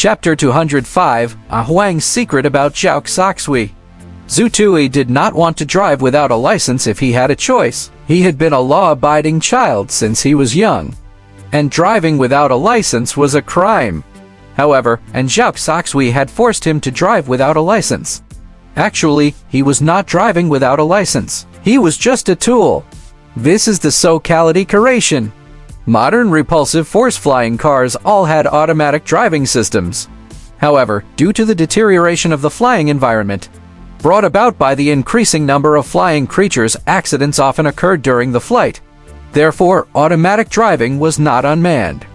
Chapter 205, Huang's Secret about Xiaoxue. Zhu Tui did not want to drive without a license if he had a choice. He had been a law-abiding child since he was young, and driving without a license was a crime. However, Xiaoxue had forced him to drive without a license. Actually, he was not driving without a license. He was just a tool. This is the so-called creation. Modern repulsive force flying cars all had automatic driving systems. However, due to the deterioration of the flying environment, brought about by the increasing number of flying creatures, accidents often occurred during the flight. Therefore, automatic driving was not unmanned.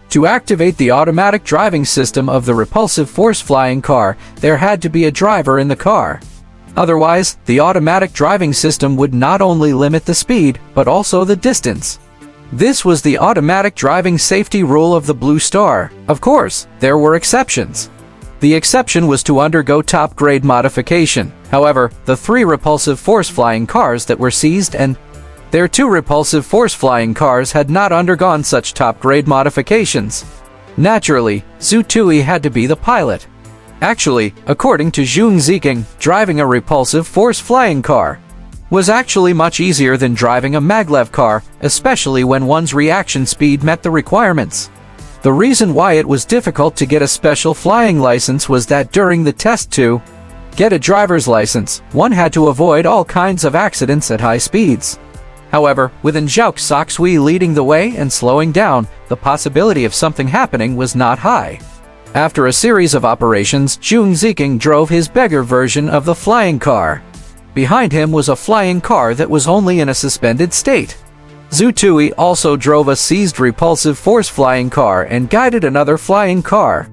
To activate the automatic driving system of the repulsive force flying car, there had to be a driver in the car. Otherwise, the automatic driving system would not only limit the speed, but also the distance. This was the automatic driving safety rule of the Blue Star. Of course, there were exceptions. The exception was to undergo top-grade modification. However, the 3 repulsive force flying cars that were seized and their 2 repulsive force flying cars had not undergone such top-grade modifications. Naturally, Zhu Tui had to be the pilot. Actually, according to Zhong Ziking, driving a repulsive force flying car was actually much easier than driving a maglev car, especially when one's reaction speed met the requirements. The reason why it was difficult to get a special flying license was that during the test to get a driver's license, one had to avoid all kinds of accidents at high speeds. However, with Xiaoxue leading the way and slowing down, the possibility of something happening was not high. After a series of operations, Zhong Ziking drove his beggar version of the flying car. Behind him was a flying car that was only in a suspended state. Zhu Tui also drove a seized repulsive force flying car and guided another flying car.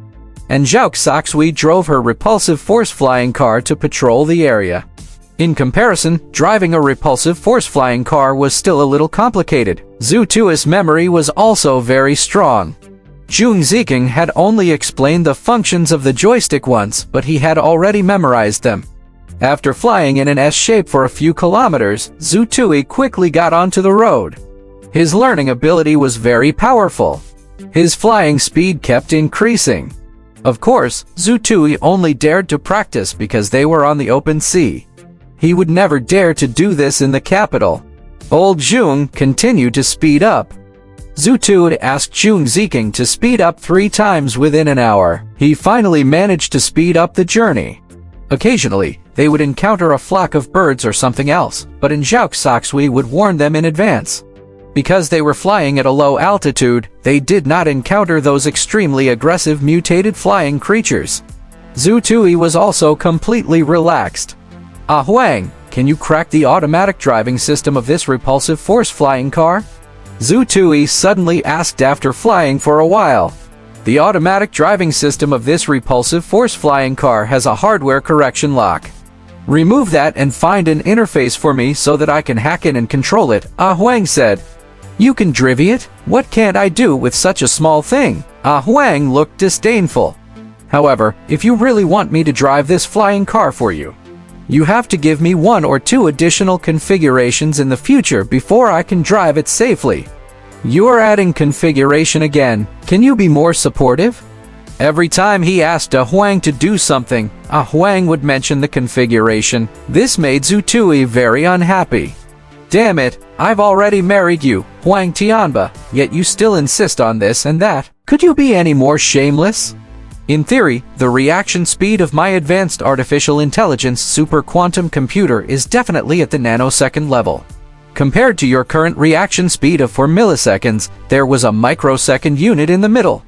And Xiaoxue drove her repulsive force flying car to patrol the area. In comparison, driving a repulsive force flying car was still a little complicated. Zhu Tui's memory was also very strong. Zhong Ziking had only explained the functions of the joystick once, but he had already memorized them. After flying in an S shape for a few kilometers, Zhu Tui quickly got onto the road. His learning ability was very powerful. His flying speed kept increasing. Of course, Zhu Tui only dared to practice because they were on the open sea. He would never dare to do this in the capital. Old Zhong continued to speed up. Zhu Tui asked Zhong Ziking to speed up 3 times within an hour. He finally managed to speed up the journey. Occasionally, they would encounter a flock of birds or something else, but Xiaoxue would warn them in advance. Because they were flying at a low altitude, they did not encounter those extremely aggressive mutated flying creatures. Zhu Tui was also completely relaxed. Huang, can you crack the automatic driving system of this repulsive force flying car? Zhu Tui suddenly asked after flying for a while. The automatic driving system of this repulsive force flying car has a hardware correction lock. Remove that and find an interface for me so that I can hack in and control it, Huang said. You can drive it? What can't I do with such a small thing? Huang looked disdainful. However, if you really want me to drive this flying car for you, you have to give me 1 or 2 additional configurations in the future before I can drive it safely. You are adding configuration again. Can you be more supportive? Every time he asked Huang to do something, Huang would mention the configuration. This made Zhu Tui very unhappy. Damn it, I've already married you, Huang Tianba, yet you still insist on this and that. Could you be any more shameless? In theory, the reaction speed of my advanced artificial intelligence super quantum computer is definitely at the nanosecond level. Compared to your current reaction speed of 4 milliseconds, there was a microsecond unit in the middle.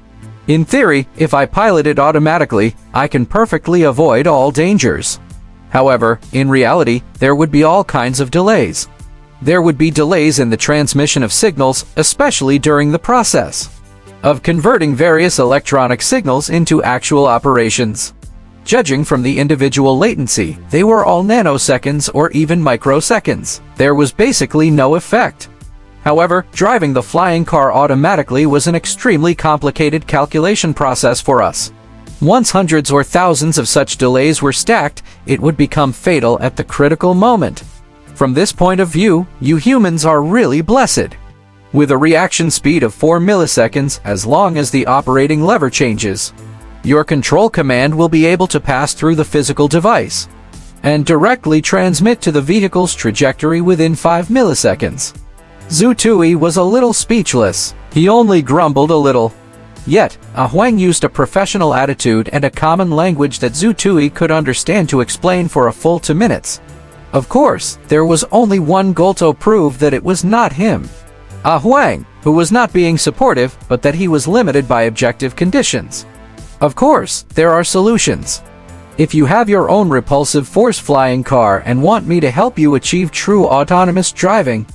In theory, if I pilot it automatically, I can perfectly avoid all dangers. However, in reality, there would be all kinds of delays. There would be delays in the transmission of signals, especially during the process of converting various electronic signals into actual operations. Judging from the individual latency, they were all nanoseconds or even microseconds. There was basically no effect. However, driving the flying car automatically was an extremely complicated calculation process for us. Once hundreds or thousands of such delays were stacked, it would become fatal at the critical moment. From this point of view, you humans are really blessed. With a reaction speed of 4 milliseconds, as long as the operating lever changes, Your control command will be able to pass through the physical device and directly transmit to the vehicle's trajectory within 5 milliseconds. Zhu Tui was a little speechless. He only grumbled a little. Yet, Huang used a professional attitude and a common language that Zhu Tui could understand to explain for a full 2 minutes. Of course, there was only one goal to prove that it was not him. Huang, who was not being supportive, but that he was limited by objective conditions. Of course, there are solutions. If you have your own repulsive force flying car and want me to help you achieve true autonomous driving,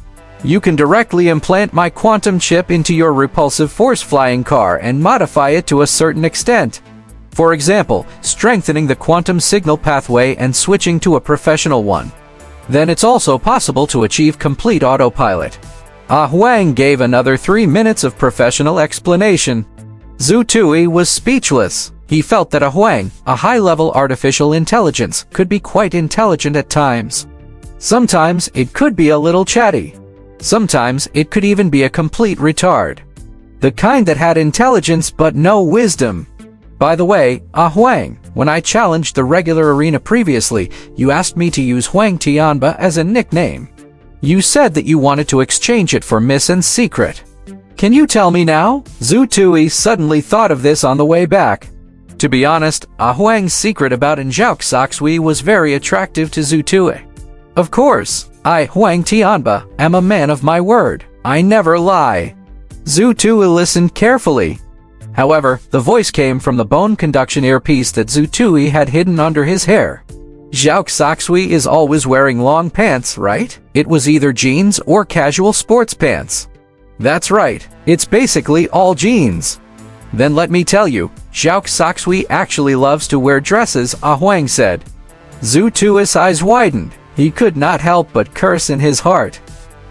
you can directly implant my quantum chip into your repulsive force flying car and modify it to a certain extent. For example, strengthening the quantum signal pathway and switching to a professional one. Then it's also possible to achieve complete autopilot. Huang gave another 3 minutes of professional explanation. Zhu Tui was speechless. He felt that Huang, a high-level artificial intelligence, could be quite intelligent at times. Sometimes it could be a little chatty. Sometimes it could even be a complete retard. The kind that had intelligence but no wisdom. By the way, Huang, when I challenged the regular arena previously, you asked me to use Huang Tianba as a nickname. You said that you wanted to exchange it for Miss and Secret. Can you tell me now? Zhu Tui suddenly thought of this on the way back. To be honest, Huang's secret about Xiaoxue was very attractive to Zhu Tui. Of course, I, Huang Tianba, am a man of my word. I never lie. Zhu Tui listened carefully. However, the voice came from the bone conduction earpiece that Zhu Tui had hidden under his hair. Xiaoxue is always wearing long pants, right? It was either jeans or casual sports pants. That's right, it's basically all jeans. Then let me tell you, Xiaoxue actually loves to wear dresses, Huang said. Zhu Tui's eyes widened. He could not help but curse in his heart.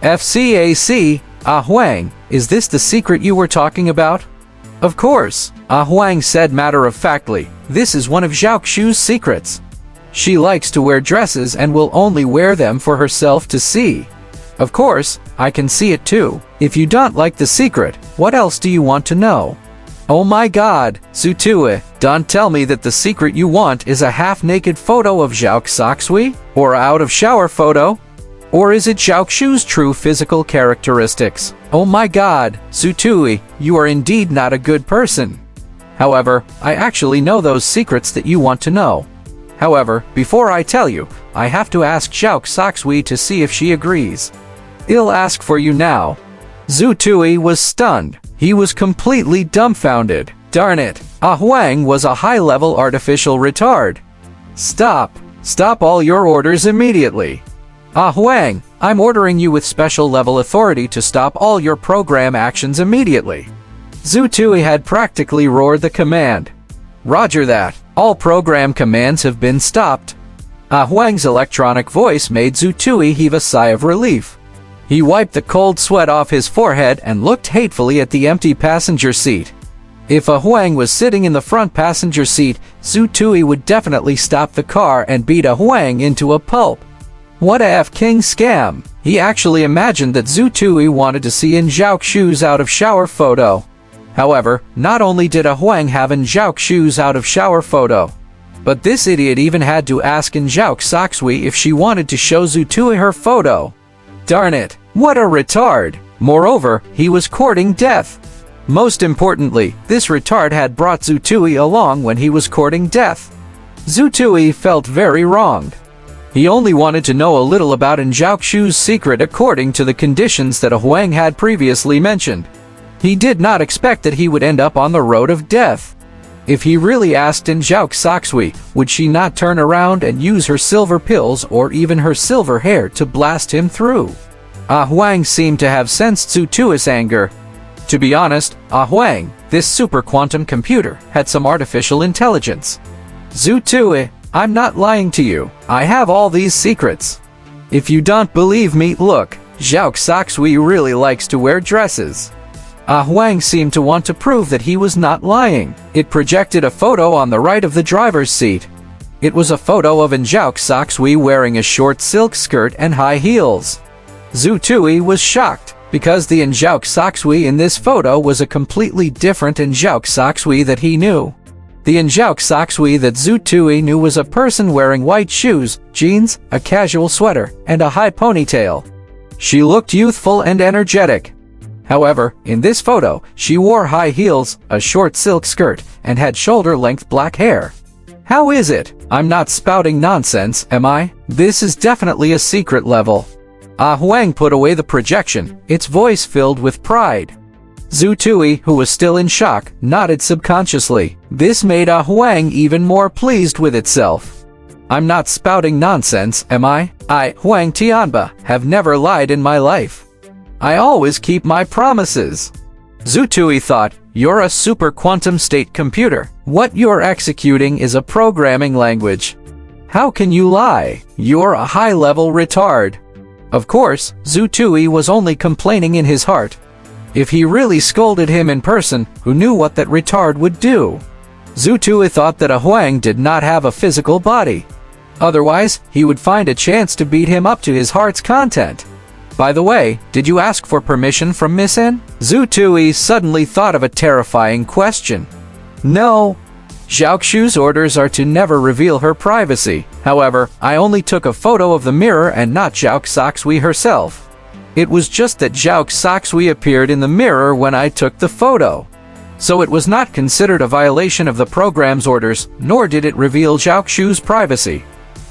FCAC, Huang, is this the secret you were talking about? Of course, Huang said matter-of-factly. This is one of Xiaoxue's secrets. She likes to wear dresses and will only wear them for herself to see. Of course, I can see it too. If you don't like the secret, what else do you want to know? Oh my god, Zhu Tui, don't tell me that the secret you want is a half-naked photo of Xiaoxue? Or out-of-shower photo? Or is it Xiaoxue's true physical characteristics? Oh my god, Zhu Tui, you are indeed not a good person. However, I actually know those secrets that you want to know. However, before I tell you, I have to ask Xiaoxue to see if she agrees. I'll ask for you now. Zhu Tui was stunned. He was completely dumbfounded. Darn it, Huang was a high-level artificial retard. Stop. Stop all your orders immediately. Huang, I'm ordering you with special level authority to stop all your program actions immediately. Zhu Tui had practically roared the command. Roger that. All program commands have been stopped. Huang's electronic voice made Zhu Tui heave a sigh of relief. He wiped the cold sweat off his forehead and looked hatefully at the empty passenger seat. If Huang was sitting in the front passenger seat, Zhu Tui would definitely stop the car and beat Huang into a pulp. What a F-king scam! He actually imagined that Zhu Tui wanted to see Xiaoxue's out-of-shower photo. However, not only did Huang have Xiaoxue's out-of-shower photo, but this idiot even had to ask Xiaoxue if she wanted to show Zhu Tui her photo. Darn it, what a retard! Moreover, he was courting death. Most importantly, this retard had brought Zhu Tui along when he was courting death. Zhu Tui felt very wronged. He only wanted to know a little about Xiaoxue's secret according to the conditions that Huang had previously mentioned. He did not expect that he would end up on the road of death. If he really asked Xiaoxue, would she not turn around and use her silver pills or even her silver hair to blast him through? Huang seemed to have sensed Zhu Tui's anger. To be honest, Huang, this super quantum computer, had some artificial intelligence. Zhu Tui, I'm not lying to you. I have all these secrets. If you don't believe me, look, Xiaoxue really likes to wear dresses. Huang seemed to want to prove that he was not lying. It projected a photo on the right of the driver's seat. It was a photo of Xiaoxue wearing a short silk skirt and high heels. Zhu Tui was shocked, because the Xiaoxue in this photo was a completely different Xiaoxue that he knew. The Xiaoxue that Zhu Tui knew was a person wearing white shoes, jeans, a casual sweater, and a high ponytail. She looked youthful and energetic. However, in this photo, she wore high heels, a short silk skirt, and had shoulder-length black hair. How is it? I'm not spouting nonsense, am I? This is definitely a secret level. Huang put away the projection, its voice filled with pride. Zhu Tui, who was still in shock, nodded subconsciously. This made Huang even more pleased with itself. I'm not spouting nonsense, am I? I, Huang Tianba, have never lied in my life. I always keep my promises. Zhu Tui thought, you're a super quantum state computer. What you're executing is a programming language. How can you lie? You're a high-level retard. Of course, Zhu Tui was only complaining in his heart. If he really scolded him in person, who knew what that retard would do? Zhu Tui thought that Huang did not have a physical body. Otherwise, he would find a chance to beat him up to his heart's content. By the way, did you ask for permission from Miss N? Zhu Tui suddenly thought of a terrifying question. No. Xiaoxue's orders are to never reveal her privacy. However, I only took a photo of the mirror and not Xiaoxue herself. It was just that Xiaoxue appeared in the mirror when I took the photo. So it was not considered a violation of the program's orders, nor did it reveal Xiaoxue's privacy.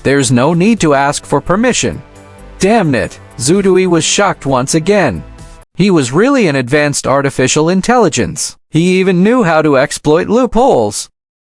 There's no need to ask for permission. Damn it, Zhu Tui was shocked once again. He was really an advanced artificial intelligence. He even knew how to exploit loopholes.